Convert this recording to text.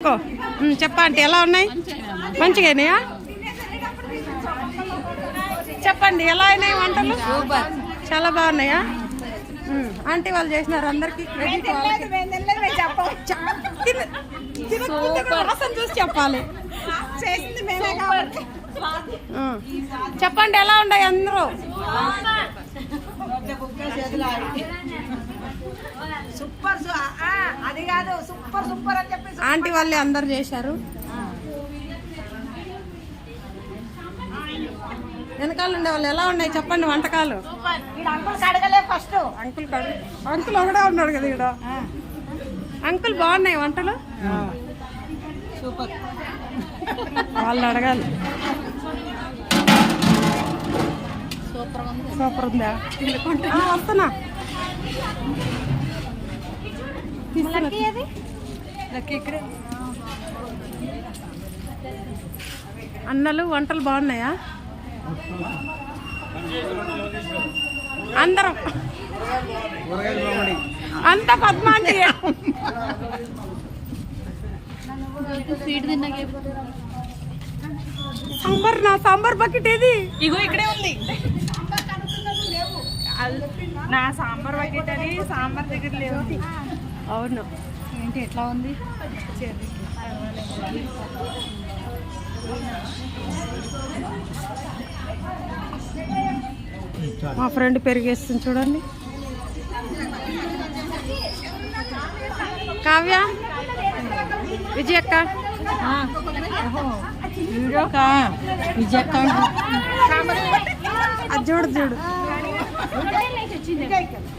పట్టుకో. చెప్పండి ఎలా ఉన్నాయి? మంచిగా అయినాయా? చెప్పండి ఎలా అయినాయి వంటలు? చాలా బాగున్నాయా? ఆంటీ వాళ్ళు చేసినారు. అందరికి చూసి చెప్పాలి. చెప్పండి ఎలా ఉన్నాయి అందరూ? ఆంటీ వాళ్ళే అందరు చేశారు. వెనకాల ఉండే వాళ్ళు ఎలా ఉన్నాయి చెప్పండి వంటకాలు? అంకుల్ ఒకడే ఉన్నాడు కదా ఇక్కడ. అంకుల్ బాగున్నాయి వంటలు? వాళ్ళు అడగాలి. సూపర్ ఉందా? వస్తున్నా. అన్నలు వంటలు బాగున్నాయా? అందరం అంత పద్మాంటి సాంబార్. నా సాంబార్ బకెట్ ఏది? ఇగో ఇక్కడే ఉంది నా సాంబార్ బకెట్. అని సాంబార్ దగ్గర లేవు. అవును. ఏంటి ఎట్లా ఉంది? మా ఫ్రెండ్ పెరిగేస్తుంది చూడండి. కావ్య, విజయక్క, విజయక్క అది చూడు.